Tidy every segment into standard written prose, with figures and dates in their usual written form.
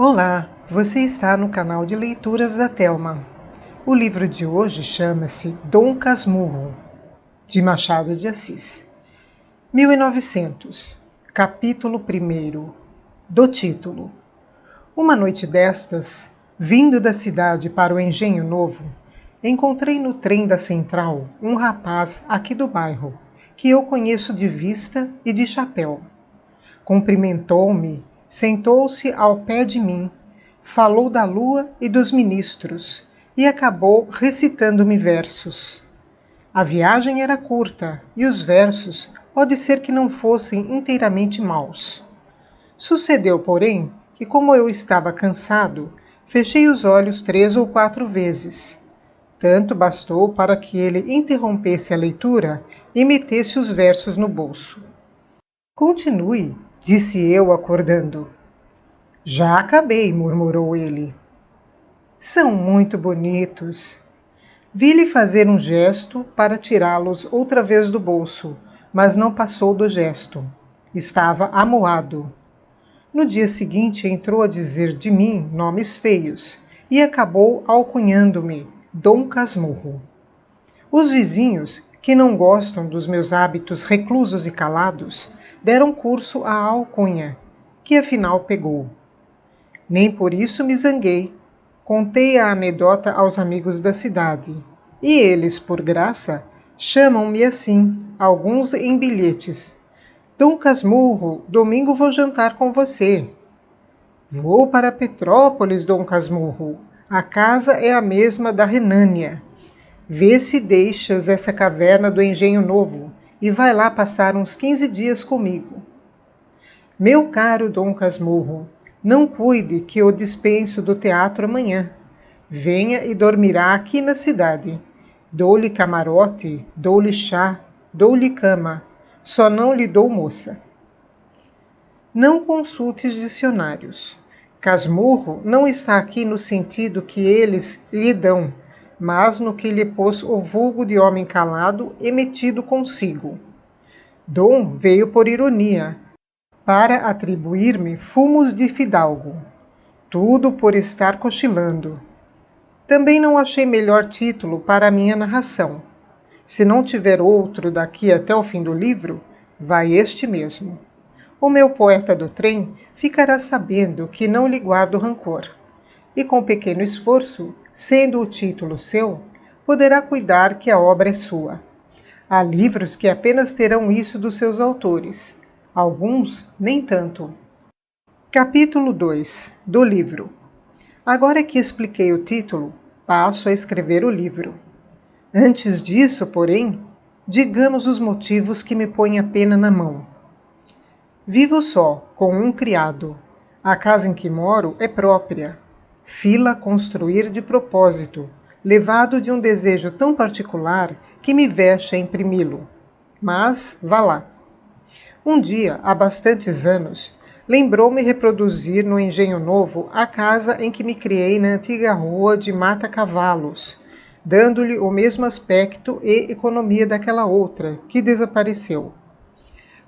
Olá, você está no canal de leituras da Thelma. O livro de hoje chama-se Dom Casmurro, de Machado de Assis. 1900, capítulo 1, do título. Uma noite destas, vindo da cidade para o Engenho Novo, encontrei no trem da Central um rapaz aqui do bairro, que eu conheço de vista e de chapéu. Cumprimentou-me, sentou-se ao pé de mim, falou da lua e dos ministros e acabou recitando-me versos. A viagem era curta e os versos pode ser que não fossem inteiramente maus. Sucedeu, porém, que como eu estava cansado, fechei os olhos 3 ou 4 vezes. Tanto bastou para que ele interrompesse a leitura e metesse os versos no bolso. Continue, disse eu, acordando. Já acabei, murmurou ele. São muito bonitos. Vi-lhe fazer um gesto para tirá-los outra vez do bolso, mas não passou do gesto. Estava amuado. No dia seguinte entrou a dizer de mim nomes feios e acabou alcunhando-me Dom Casmurro. Os vizinhos, que não gostam dos meus hábitos reclusos e calados, deram curso à alcunha, que afinal pegou. Nem por isso me zanguei. Contei a anedota aos amigos da cidade, e eles, por graça, chamam-me assim, alguns em bilhetes. Dom Casmurro, domingo vou jantar com você. Vou para Petrópolis, Dom Casmurro. A casa é a mesma da Renânia. Vê se deixas essa caverna do Engenho Novo e vai lá passar uns 15 dias comigo. Meu caro Dom Casmurro, não cuide que eu dispenso do teatro amanhã. Venha e dormirá aqui na cidade. Dou-lhe camarote, dou-lhe chá, dou-lhe cama. Só não lhe dou moça. Não consultes dicionários. Casmurro não está aqui no sentido que eles lhe dão, mas no que lhe pôs o vulgo de homem calado e metido consigo. Dom veio por ironia, para atribuir-me fumos de fidalgo. Tudo por estar cochilando. Também não achei melhor título para a minha narração. Se não tiver outro daqui até o fim do livro, vai este mesmo. O meu poeta do trem ficará sabendo que não lhe guardo rancor. E com pequeno esforço, sendo o título seu, poderá cuidar que a obra é sua. Há livros que apenas terão isso dos seus autores. Alguns, nem tanto. Capítulo 2 do livro. Agora que expliquei o título, passo a escrever o livro. Antes disso, porém, digamos os motivos que me põem a pena na mão. Vivo só, com um criado. A casa em que moro é própria. Fila construir de propósito, levado de um desejo tão particular que me veste a imprimi-lo. Mas, vá lá. Um dia, há bastantes anos, lembrou-me reproduzir no Engenho Novo a casa em que me criei na antiga rua de Mata-Cavalos, dando-lhe o mesmo aspecto e economia daquela outra, que desapareceu.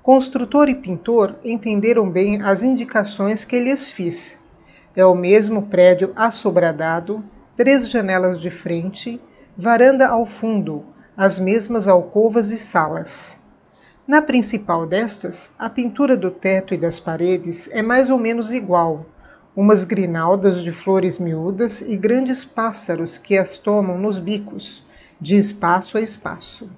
Construtor e pintor entenderam bem as indicações que lhes fiz. É o mesmo prédio assobradado, 3 janelas de frente, varanda ao fundo, as mesmas alcovas e salas. Na principal destas, a pintura do teto e das paredes é mais ou menos igual, umas grinaldas de flores miúdas e grandes pássaros que as tomam nos bicos, de espaço a espaço.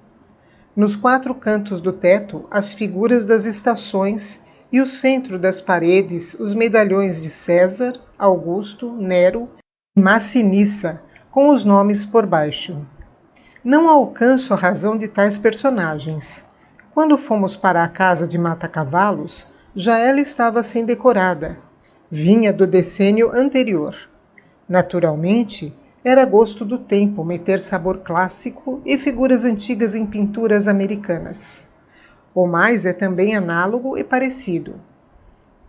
Nos 4 cantos do teto, as figuras das estações e o centro das paredes, os medalhões de César, Augusto, Nero e Massinissa, com os nomes por baixo. Não alcanço a razão de tais personagens. Quando fomos para a casa de Mata-Cavalos, já ela estava assim decorada. Vinha do decênio anterior. Naturalmente, era gosto do tempo meter sabor clássico e figuras antigas em pinturas americanas. O mais é também análogo e parecido.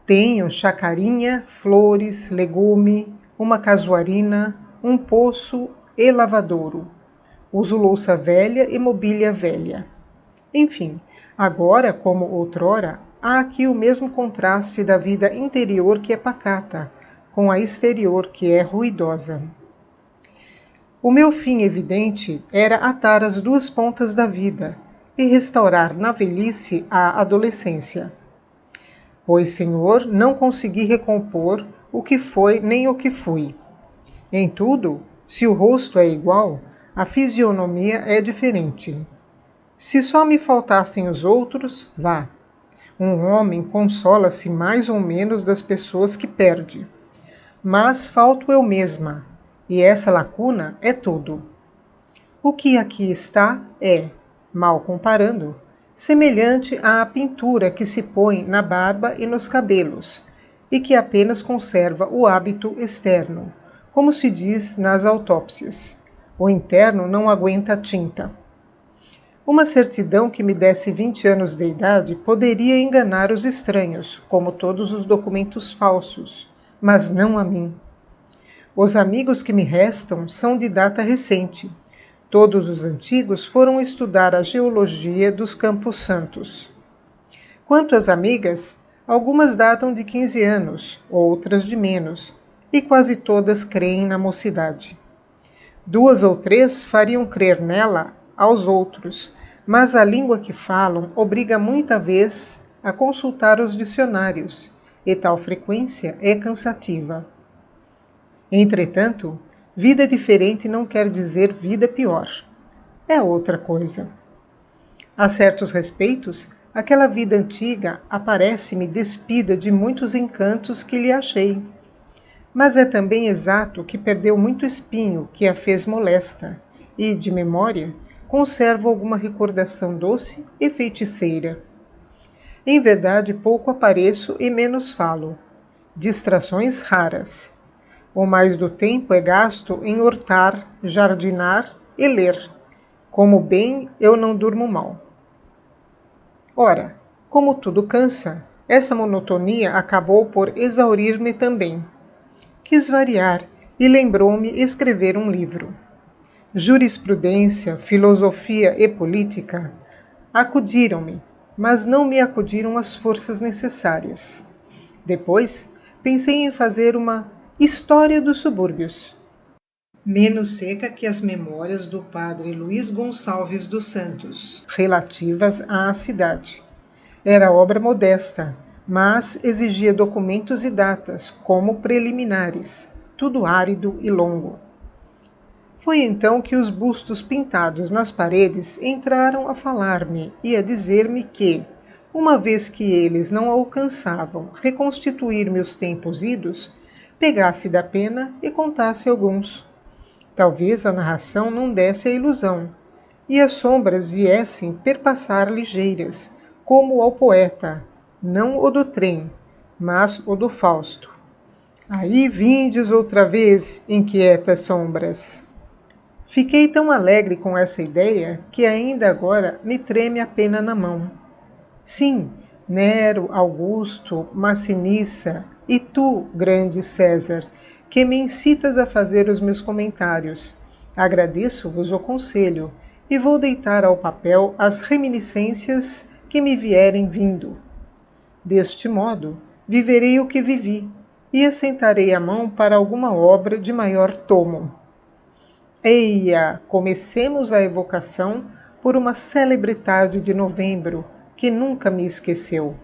Tenho chacarinha, flores, legume, uma casuarina, um poço e lavadouro. Uso louça velha e mobília velha. Enfim, agora, como outrora, há aqui o mesmo contraste da vida interior que é pacata, com a exterior, que é ruidosa. O meu fim evidente era atar as duas pontas da vida e restaurar na velhice a adolescência. Pois, Senhor, não consegui recompor o que foi nem o que fui. Em tudo, se o rosto é igual, a fisionomia é diferente. Se só me faltassem os outros, vá. Um homem consola-se mais ou menos das pessoas que perde. Mas falto eu mesma, e essa lacuna é tudo. O que aqui está é, mal comparando, semelhante à pintura que se põe na barba e nos cabelos, e que apenas conserva o hábito externo, como se diz nas autópsias. O interno não aguenta a tinta. Uma certidão que me desse 20 anos de idade poderia enganar os estranhos, como todos os documentos falsos, mas não a mim. Os amigos que me restam são de data recente. Todos os antigos foram estudar a geologia dos Campos Santos. Quanto às amigas, algumas datam de 15 anos, outras de menos, e quase todas creem na mocidade. 2 ou 3 fariam crer nela aos outros, mas a língua que falam obriga muita vez a consultar os dicionários, e tal frequência é cansativa. Entretanto, vida diferente não quer dizer vida pior. É outra coisa. A certos respeitos, aquela vida antiga aparece-me despida de muitos encantos que lhe achei. Mas é também exato que perdeu muito espinho que a fez molesta, e, de memória, conservo alguma recordação doce e feiticeira. Em verdade, pouco apareço e menos falo. Distrações raras. O mais do tempo é gasto em hortar, jardinar e ler. Como bem, eu não durmo mal. Ora, como tudo cansa, essa monotonia acabou por exaurir-me também. Quis variar e lembrou-me escrever um livro. Jurisprudência, filosofia e política acudiram-me, mas não me acudiram as forças necessárias. Depois, pensei em fazer uma História dos Subúrbios, menos seca que as memórias do padre Luís Gonçalves dos Santos, relativas à cidade. Era obra modesta, mas exigia documentos e datas como preliminares, tudo árido e longo. Foi então que os bustos pintados nas paredes entraram a falar-me e a dizer-me que, uma vez que eles não alcançavam reconstituir meus tempos idos, pegasse da pena e contasse alguns. Talvez a narração não desse a ilusão, e as sombras viessem perpassar ligeiras, como ao poeta, não o do trem, mas o do Fausto. Aí vindes outra vez, inquietas sombras. Fiquei tão alegre com essa ideia que ainda agora me treme a pena na mão. Sim, Nero, Augusto, Massinissa e tu, grande César, que me incitas a fazer os meus comentários. Agradeço-vos o conselho e vou deitar ao papel as reminiscências que me vierem vindo. Deste modo, viverei o que vivi e assentarei a mão para alguma obra de maior tomo. Eia, comecemos a evocação por uma célebre tarde de novembro que nunca me esqueceu.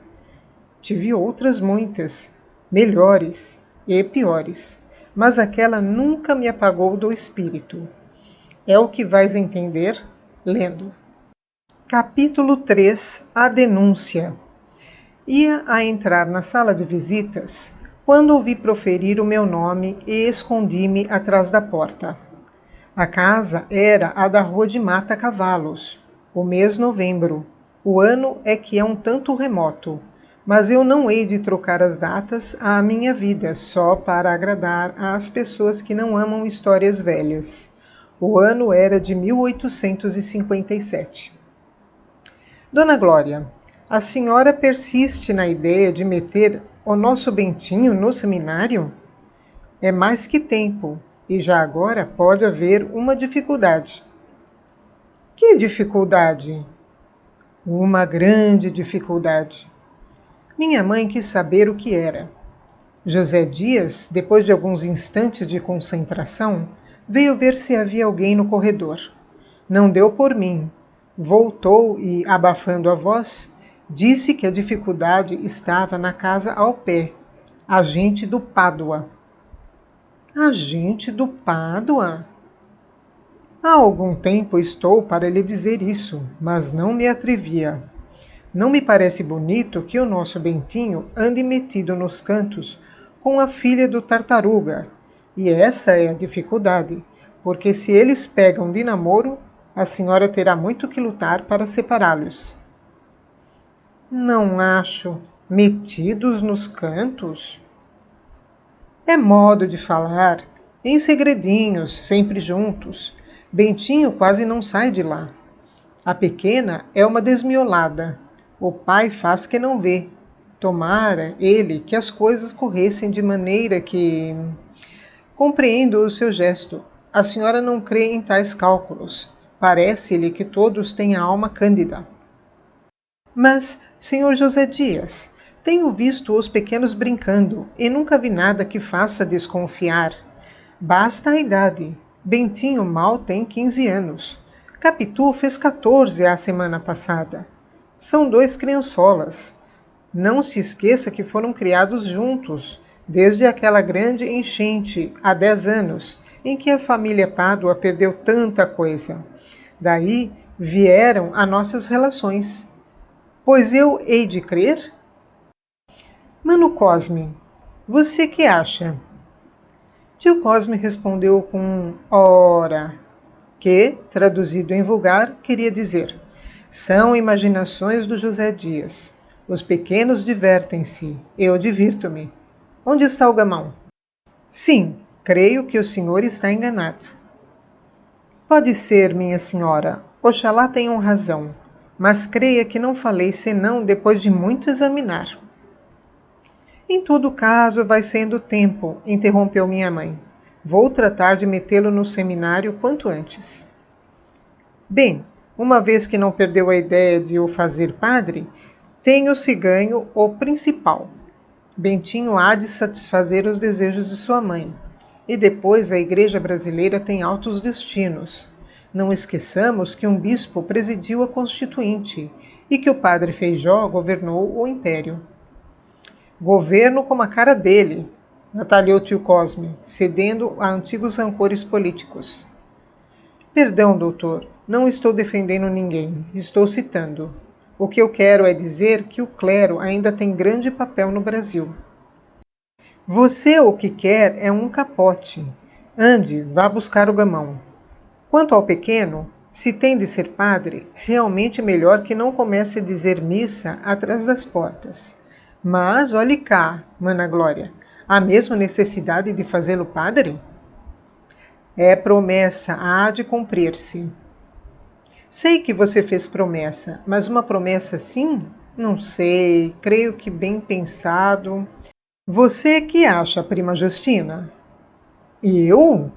Tive outras muitas, melhores e piores, mas aquela nunca me apagou do espírito. É o que vais entender lendo. Capítulo 3. A denúncia. Ia a entrar na sala de visitas quando ouvi proferir o meu nome e escondi-me atrás da porta. A casa era a da Rua de Mata Cavalos, o mês novembro. O ano é que é um tanto remoto, mas eu não hei de trocar as datas à minha vida só para agradar às pessoas que não amam histórias velhas. O ano era de 1857. Dona Glória, a senhora persiste na ideia de meter o nosso Bentinho no seminário? É mais que tempo. E já agora pode haver uma dificuldade. Que dificuldade? Uma grande dificuldade. Minha mãe quis saber o que era. José Dias, depois de alguns instantes de concentração, veio ver se havia alguém no corredor. Não deu por mim. Voltou e, abafando a voz, disse que a dificuldade estava na casa ao pé, a gente do Pádua. A gente do Pádua? Há algum tempo estou para lhe dizer isso, mas não me atrevia. Não me parece bonito que o nosso Bentinho ande metido nos cantos com a filha do Tartaruga. E essa é a dificuldade, porque se eles pegam de namoro, a senhora terá muito que lutar para separá-los. Não acho. Metidos nos cantos? É modo de falar, em segredinhos, sempre juntos. Bentinho quase não sai de lá. A pequena é uma desmiolada. O pai faz que não vê. Tomara ele que as coisas corressem de maneira que... Compreendo o seu gesto. A senhora não crê em tais cálculos. Parece-lhe que todos têm a alma cândida. Mas, senhor José Dias, tenho visto os pequenos brincando e nunca vi nada que faça desconfiar. Basta a idade. Bentinho mal tem 15 anos. Capitu fez 14 a semana passada. São dois criançolas. Não se esqueça que foram criados juntos, desde aquela grande enchente, há 10 anos, em que a família Pádua perdeu tanta coisa. Daí vieram as nossas relações. Pois eu hei de crer? Mano Cosme, você que acha? Tio Cosme respondeu com um ora, que, traduzido em vulgar, queria dizer: são imaginações do José Dias. Os pequenos divertem-se, eu divirto-me. Onde está o gamão? Sim, creio que o senhor está enganado. Pode ser, minha senhora, oxalá tenham razão, mas creia que não falei senão depois de muito examinar. Em todo caso, vai sendo tempo, interrompeu minha mãe. Vou tratar de metê-lo no seminário quanto antes. Bem, uma vez que não perdeu a ideia de o fazer padre, tenho-se ganho o principal. Bentinho há de satisfazer os desejos de sua mãe. E depois a Igreja brasileira tem altos destinos. Não esqueçamos que um bispo presidiu a Constituinte e que o padre Feijó governou o Império. Governo como a cara dele, atalhou tio Cosme, cedendo a antigos rancores políticos. Perdão, doutor, não estou defendendo ninguém, estou citando. O que eu quero é dizer que o clero ainda tem grande papel no Brasil. Você o que quer é um capote. Ande, vá buscar o gamão. Quanto ao pequeno, se tem de ser padre, realmente melhor que não comece a dizer missa atrás das portas. Mas, olhe cá, Mana Glória, há mesmo necessidade de fazê-lo padre? É promessa, há de cumprir-se. Sei que você fez promessa, mas uma promessa assim? Não sei, creio que bem pensado. Você que acha, prima Justina? Eu?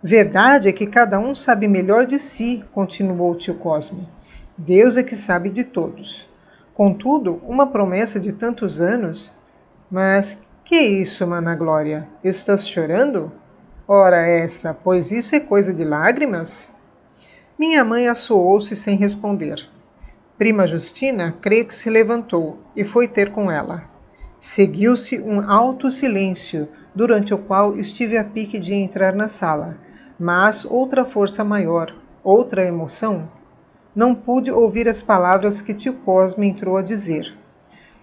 Verdade é que cada um sabe melhor de si, continuou o tio Cosme. Deus é que sabe de todos. Contudo, uma promessa de tantos anos... Mas que isso, Mana Glória? Estás chorando? Ora essa, pois isso é coisa de lágrimas? Minha mãe assoou-se sem responder. Prima Justina, creio que se levantou e foi ter com ela. Seguiu-se um alto silêncio, durante o qual estive a pique de entrar na sala, mas outra força maior, outra emoção, não pude ouvir as palavras que tio Cosme entrou a dizer.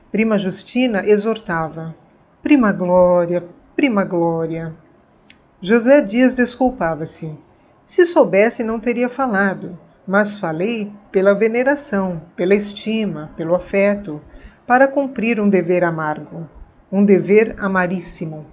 Prima Justina exortava. Prima Glória, prima Glória. José Dias desculpava-se. Se soubesse, não teria falado, mas falei pela veneração, pela estima, pelo afeto, para cumprir um dever amargo, um dever amaríssimo.